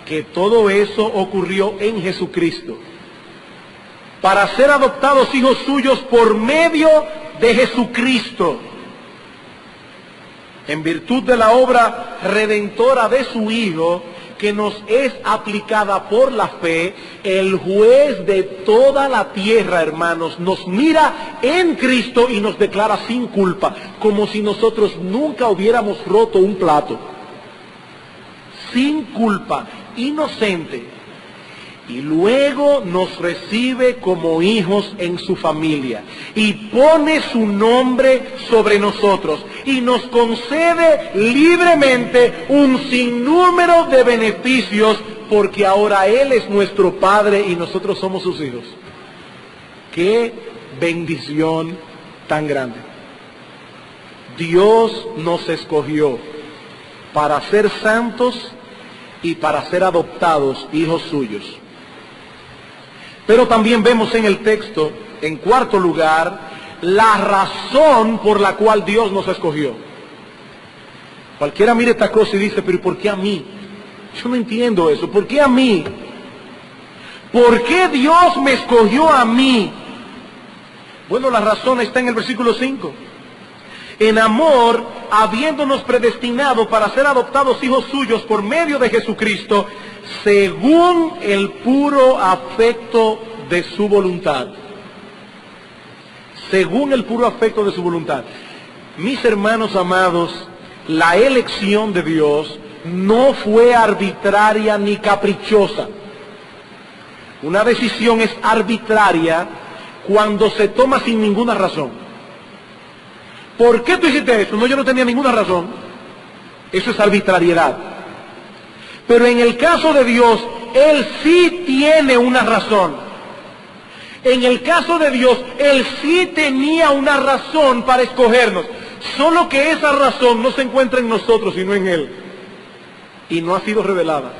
que todo eso ocurrió en Jesucristo. Para ser adoptados hijos suyos por medio de Jesucristo. En virtud de la obra redentora de su Hijo, que nos es aplicada por la fe, el juez de toda la tierra, hermanos, nos mira en Cristo y nos declara sin culpa, como si nosotros nunca hubiéramos roto un plato. Sin culpa, inocente. Y luego nos recibe como hijos en su familia y pone su nombre sobre nosotros y nos concede libremente un sinnúmero de beneficios porque ahora Él es nuestro Padre y nosotros somos sus hijos. ¡Qué bendición tan grande! Dios nos escogió para ser santos y para ser adoptados hijos suyos. Pero también vemos en el texto, en cuarto lugar, la razón por la cual Dios nos escogió. Cualquiera mire esta cosa y dice, pero ¿por qué a mí? Yo no entiendo eso. ¿Por qué a mí? ¿Por qué Dios me escogió a mí? Bueno, la razón está en el versículo 5. En amor, habiéndonos predestinado para ser adoptados hijos suyos por medio de Jesucristo, según el puro afecto de su voluntad. Según el puro afecto de su voluntad. Mis hermanos amados, la elección de Dios no fue arbitraria ni caprichosa. Una decisión es arbitraria cuando se toma sin ninguna razón. ¿Por qué tú hiciste eso? No, yo no tenía ninguna razón. Eso es arbitrariedad. Pero en el caso de Dios, Él sí tiene una razón. En el caso de Dios, Él sí tenía una razón para escogernos. Solo que esa razón no se encuentra en nosotros, sino en Él. Y no ha sido revelada.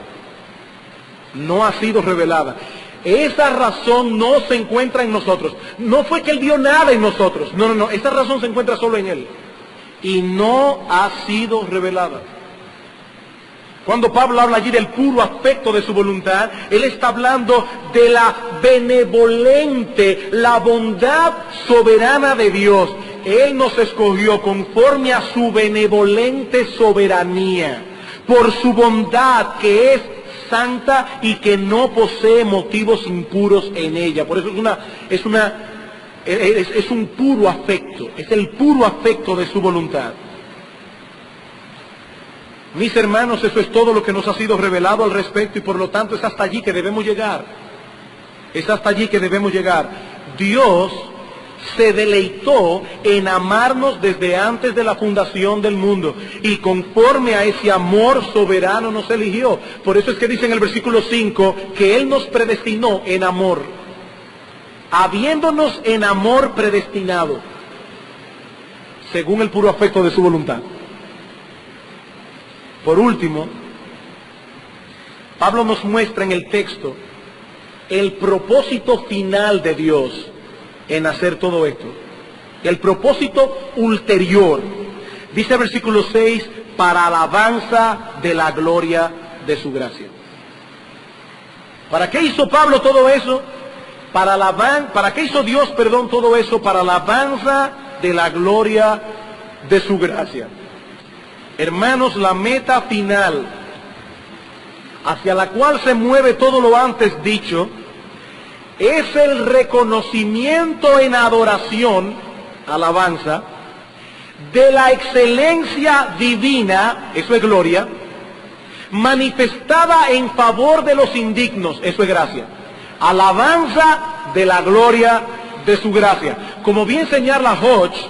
No ha sido revelada. Esa razón no se encuentra en nosotros. No fue que Él vio nada en nosotros. No. Esa razón se encuentra solo en Él. Y no ha sido revelada. Cuando Pablo habla allí del puro afecto de su voluntad, él está hablando de la benevolente, la bondad soberana de Dios. Él nos escogió conforme a su benevolente soberanía, por su bondad que es santa y que no posee motivos impuros en ella. Por eso es un puro afecto, es el puro afecto de su voluntad. Mis hermanos, eso es todo lo que nos ha sido revelado al respecto y por lo tanto es hasta allí que debemos llegar. Es hasta allí que debemos llegar. Dios se deleitó en amarnos desde antes de la fundación del mundo y conforme a ese amor soberano nos eligió. Por eso es que dice en el versículo 5 que Él nos predestinó en amor, habiéndonos en amor predestinado, según el puro afecto de su voluntad. Por último, Pablo nos muestra en el texto el propósito final de Dios en hacer todo esto. El propósito ulterior. Dice el versículo 6, para alabanza de la gloria de su gracia. ¿Para qué hizo Pablo todo eso? ¿Para qué hizo Dios, todo eso? Para alabanza de la gloria de su gracia. Hermanos, la meta final hacia la cual se mueve todo lo antes dicho es el reconocimiento en adoración, alabanza, de la excelencia divina, eso es gloria, manifestada en favor de los indignos, eso es gracia. Alabanza de la gloria de su gracia. Como bien señala Hodge,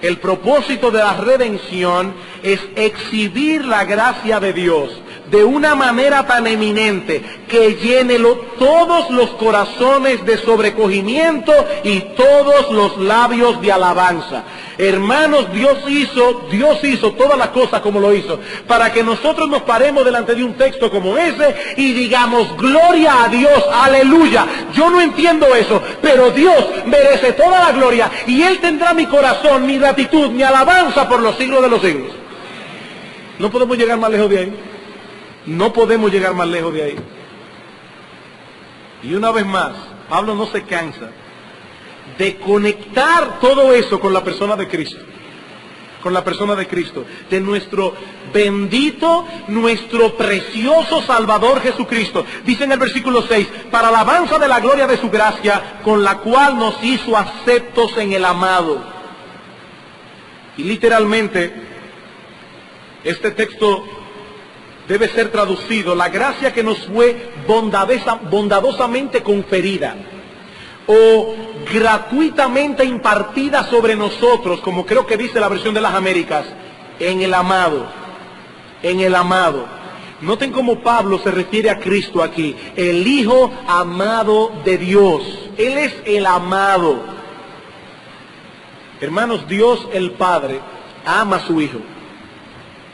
el propósito de la redención es exhibir la gracia de Dios de una manera tan eminente que llene todos los corazones de sobrecogimiento y todos los labios de alabanza. Hermanos, Dios hizo todas las cosas como lo hizo, para que nosotros nos paremos delante de un texto como ese y digamos, gloria a Dios, aleluya. Yo no entiendo eso, pero Dios merece toda la gloria y Él tendrá mi corazón, mi gratitud, mi alabanza por los siglos de los siglos. No podemos llegar más lejos de ahí. No podemos llegar más lejos de ahí. Y una vez más, Pablo no se cansa de conectar todo eso con la persona de Cristo. Con la persona de Cristo. De nuestro bendito, nuestro precioso Salvador Jesucristo. Dice en el versículo 6, para alabanza de la gloria de su gracia, con la cual nos hizo aceptos en el amado. Y literalmente, este texto debe ser traducido, la gracia que nos fue bondadosamente conferida o gratuitamente impartida sobre nosotros, como creo que dice la versión de las Américas, en el amado, en el amado. Noten cómo Pablo se refiere a Cristo aquí, el Hijo amado de Dios. Él es el amado. Hermanos, Dios el Padre ama a su Hijo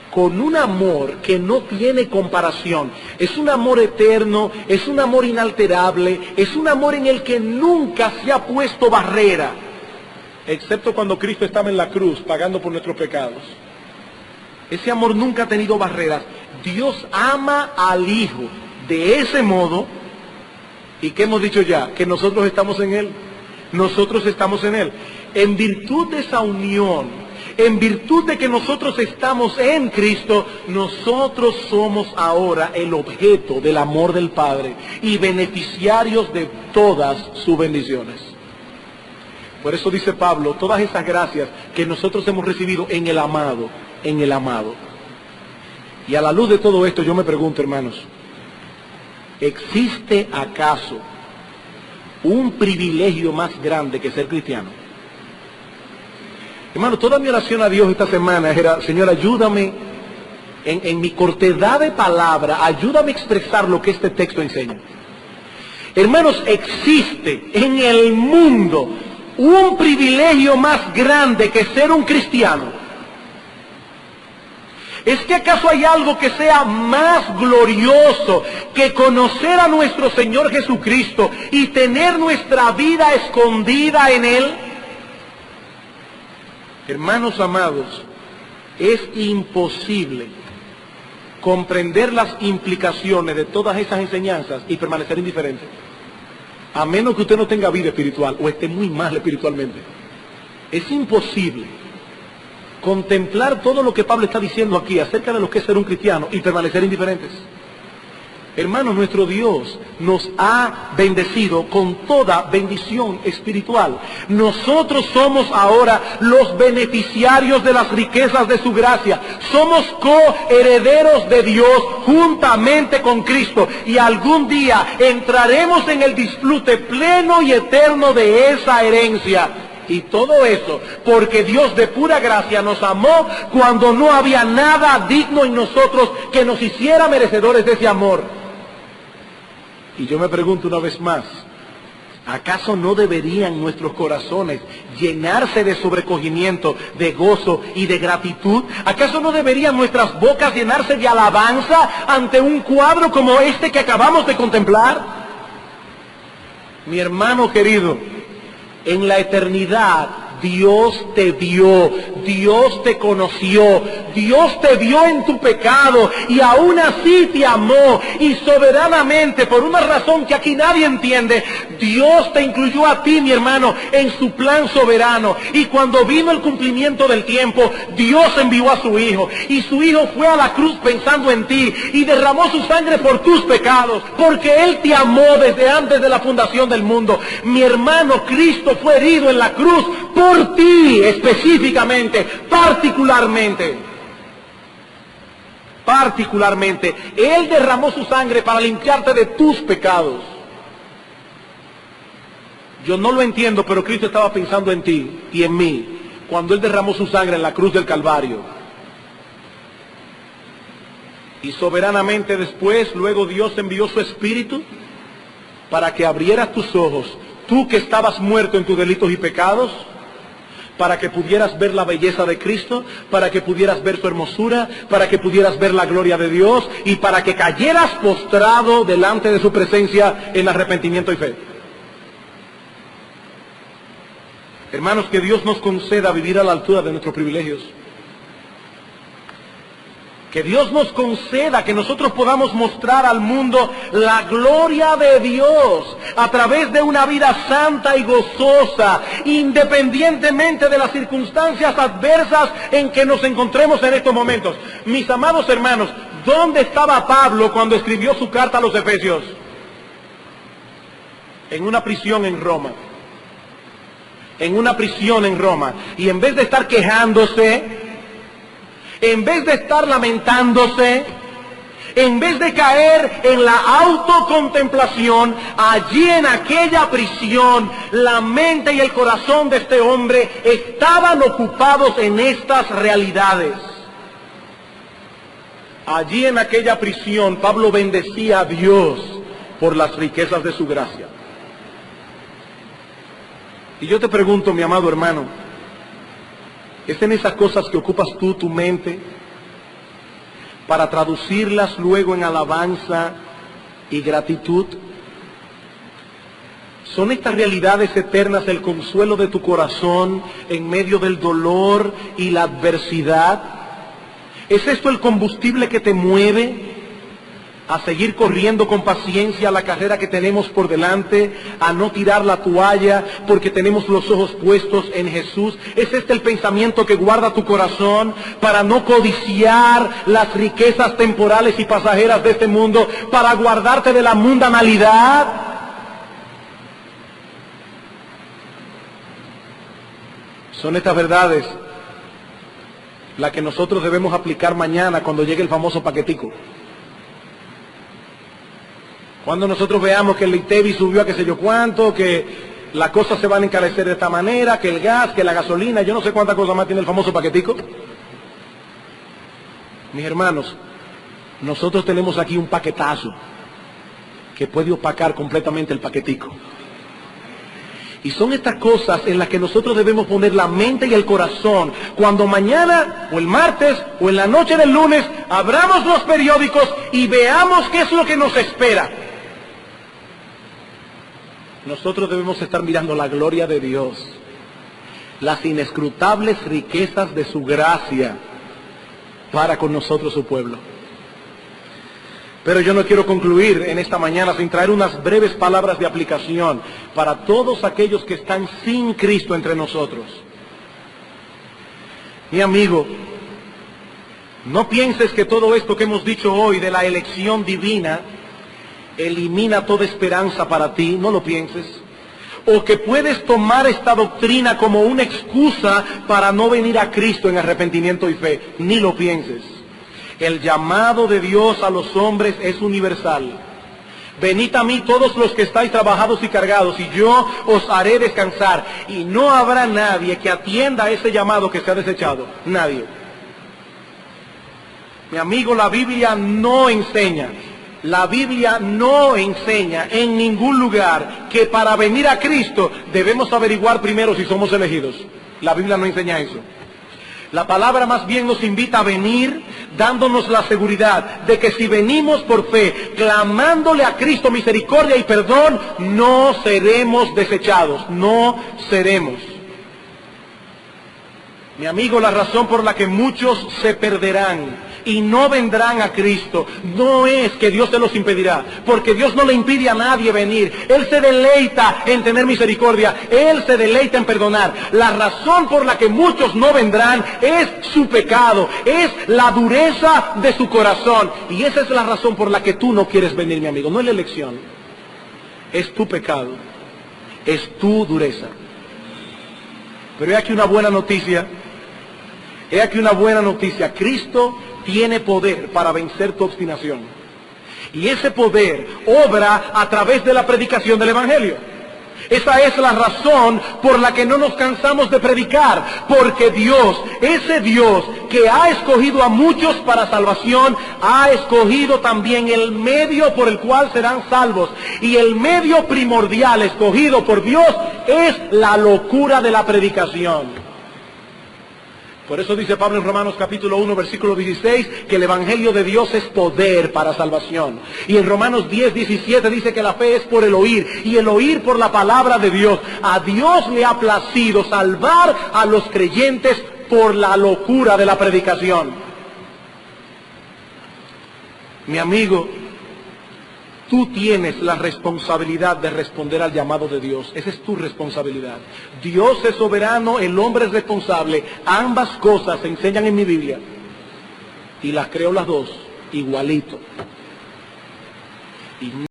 con un amor que no tiene comparación. Es un amor eterno, es un amor inalterable, es un amor en el que nunca se ha puesto barrera, excepto cuando Cristo estaba en la cruz pagando por nuestros pecados. Ese amor nunca ha tenido barreras. Dios ama al Hijo de ese modo, y que hemos dicho ya, que nosotros estamos en Él. Nosotros estamos en Él. En virtud de esa unión, en virtud de que nosotros estamos en Cristo, nosotros somos ahora el objeto del amor del Padre y beneficiarios de todas sus bendiciones. Por eso dice Pablo, todas esas gracias que nosotros hemos recibido en el amado, en el amado. Y a la luz de todo esto yo me pregunto, hermanos, ¿existe acaso un privilegio más grande que ser cristiano? Hermano, toda mi oración a Dios esta semana era, Señor, ayúdame en mi cortedad de palabra, ayúdame a expresar lo que este texto enseña. Hermanos, existe en el mundo un privilegio más grande que ser un cristiano. ¿Es que acaso hay algo que sea más glorioso que conocer a nuestro Señor Jesucristo y tener nuestra vida escondida en Él? Hermanos amados, es imposible comprender las implicaciones de todas esas enseñanzas y permanecer indiferente, a menos que usted no tenga vida espiritual o esté muy mal espiritualmente. Es imposible contemplar todo lo que Pablo está diciendo aquí acerca de lo que es ser un cristiano y permanecer indiferentes. Hermanos, nuestro Dios nos ha bendecido con toda bendición espiritual. Nosotros somos ahora los beneficiarios de las riquezas de su gracia. Somos coherederos de Dios juntamente con Cristo. Y algún día entraremos en el disfrute pleno y eterno de esa herencia. Y todo eso porque Dios de pura gracia nos amó cuando no había nada digno en nosotros que nos hiciera merecedores de ese amor. Y yo me pregunto una vez más, ¿acaso no deberían nuestros corazones llenarse de sobrecogimiento, de gozo y de gratitud? ¿Acaso no deberían nuestras bocas llenarse de alabanza ante un cuadro como este que acabamos de contemplar? Mi hermano querido, en la eternidad Dios te vio, Dios te conoció, Dios te vio en tu pecado y aún así te amó y soberanamente, por una razón que aquí nadie entiende, Dios te incluyó a ti, mi hermano, en su plan soberano. Y cuando vino el cumplimiento del tiempo, Dios envió a su Hijo y su Hijo fue a la cruz pensando en ti y derramó su sangre por tus pecados, porque Él te amó desde antes de la fundación del mundo. Mi hermano, Cristo fue herido en la cruz por ti específicamente, particularmente. Él derramó su sangre para limpiarte de tus pecados. Yo no lo entiendo, pero Cristo estaba pensando en ti y en mí cuando Él derramó su sangre en la cruz del Calvario. Y soberanamente después, luego Dios envió su Espíritu para que abrieras tus ojos, tú que estabas muerto en tus delitos y pecados, para que pudieras ver la belleza de Cristo, para que pudieras ver su hermosura, para que pudieras ver la gloria de Dios y para que cayeras postrado delante de su presencia en arrepentimiento y fe. Hermanos, que Dios nos conceda vivir a la altura de nuestros privilegios. Que Dios nos conceda que nosotros podamos mostrar al mundo la gloria de Dios a través de una vida santa y gozosa, independientemente de las circunstancias adversas en que nos encontremos en estos momentos. Mis amados hermanos, ¿dónde estaba Pablo cuando escribió su carta a los Efesios? En una prisión en Roma. En una prisión en Roma. Y en vez de estar quejándose, en vez de estar lamentándose, en vez de caer en la autocontemplación, allí en aquella prisión, la mente y el corazón de este hombre estaban ocupados en estas realidades. Allí en aquella prisión, Pablo bendecía a Dios por las riquezas de su gracia. Y yo te pregunto, mi amado hermano, ¿es en esas cosas que ocupas tú tu mente para traducirlas luego en alabanza y gratitud? ¿Son estas realidades eternas el consuelo de tu corazón en medio del dolor y la adversidad? ¿Es esto el combustible que te mueve a seguir corriendo con paciencia la carrera que tenemos por delante, a no tirar la toalla porque tenemos los ojos puestos en Jesús? ¿Es este el pensamiento que guarda tu corazón para no codiciar las riquezas temporales y pasajeras de este mundo, para guardarte de la mundanalidad? Son estas verdades las que nosotros debemos aplicar mañana cuando llegue el famoso paquetico. Cuando nosotros veamos que el ITEVI subió a qué sé yo cuánto, que las cosas se van a encarecer de esta manera, que el gas, que la gasolina, yo no sé cuántas cosas más tiene el famoso paquetico. Mis hermanos, nosotros tenemos aquí un paquetazo que puede opacar completamente el paquetico. Y son estas cosas en las que nosotros debemos poner la mente y el corazón cuando mañana o el martes o en la noche del lunes abramos los periódicos y veamos qué es lo que nos espera. Nosotros debemos estar mirando la gloria de Dios, las inescrutables riquezas de su gracia para con nosotros su pueblo. Pero yo no quiero concluir en esta mañana sin traer unas breves palabras de aplicación para todos aquellos que están sin Cristo entre nosotros. Mi amigo, no pienses que todo esto que hemos dicho hoy de la elección divina elimina toda esperanza para ti, no lo pienses. O que puedes tomar esta doctrina como una excusa para no venir a Cristo en arrepentimiento y fe, ni lo pienses. El llamado de Dios a los hombres es universal. Venid a mí todos los que estáis trabajados y cargados, y yo os haré descansar. Y no habrá nadie que atienda a ese llamado que se ha desechado. Nadie. Mi amigo, la Biblia no enseña en ningún lugar que para venir a Cristo debemos averiguar primero si somos elegidos. La Biblia no enseña eso. La palabra más bien nos invita a venir dándonos la seguridad de que si venimos por fe, clamándole a Cristo misericordia y perdón, no seremos desechados, no seremos. Mi amigo, la razón por la que muchos se perderán y no vendrán a Cristo no es que Dios se los impedirá, porque Dios no le impide a nadie venir. Él se deleita en tener misericordia, Él se deleita en perdonar. La razón por la que muchos no vendrán es su pecado, es la dureza de su corazón, y esa es la razón por la que tú no quieres venir, mi amigo. No es la elección, es tu pecado, es tu dureza. Pero he aquí una buena noticia. He aquí una buena noticia. Cristo tiene poder para vencer tu obstinación. Y ese poder obra a través de la predicación del Evangelio. Esa es la razón por la que no nos cansamos de predicar. Porque Dios, ese Dios que ha escogido a muchos para salvación, ha escogido también el medio por el cual serán salvos. Y el medio primordial escogido por Dios es la locura de la predicación. Por eso dice Pablo en Romanos capítulo 1, versículo 16, que el Evangelio de Dios es poder para salvación. Y en Romanos 10, 17 dice que la fe es por el oír, y el oír por la palabra de Dios. A Dios le ha placido salvar a los creyentes por la locura de la predicación. Mi amigo, tú tienes la responsabilidad de responder al llamado de Dios. Esa es tu responsabilidad. Dios es soberano, el hombre es responsable. Ambas cosas se enseñan en mi Biblia. Y las creo las dos, igualito. Y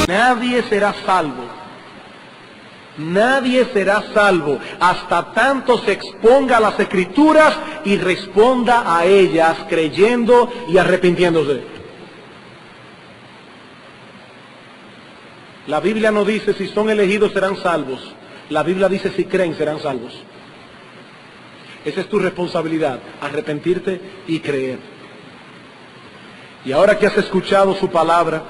nadie será salvo. Nadie será salvo hasta tanto se exponga a las Escrituras y responda a ellas creyendo y arrepintiéndose. La Biblia no dice si son elegidos serán salvos. La Biblia dice si creen serán salvos. Esa es tu responsabilidad, arrepentirte y creer. Y ahora que has escuchado su palabra,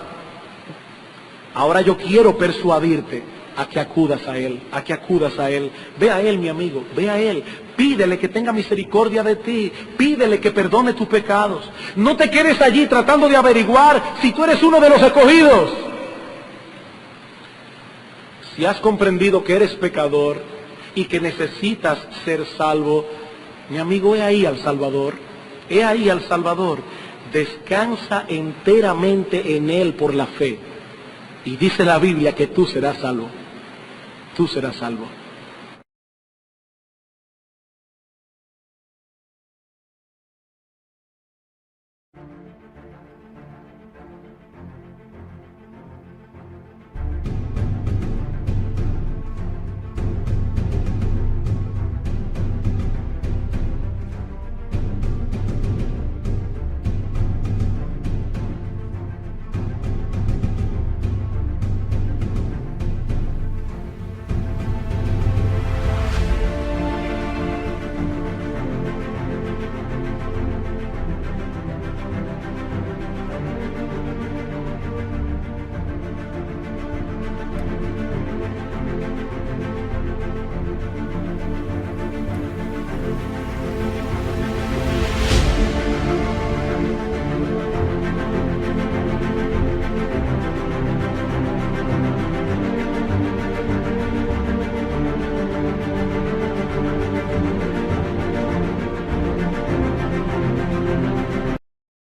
ahora yo quiero persuadirte a que acudas a Él, a que acudas a Él. Ve a Él, mi amigo, ve a Él. Pídele que tenga misericordia de ti. Pídele que perdone tus pecados. No te quedes allí tratando de averiguar si tú eres uno de los escogidos. Si has comprendido que eres pecador y que necesitas ser salvo, mi amigo, he ahí al Salvador. He ahí al Salvador. Descansa enteramente en Él por la fe. Y dice la Biblia que tú serás salvo. Tú serás salvo.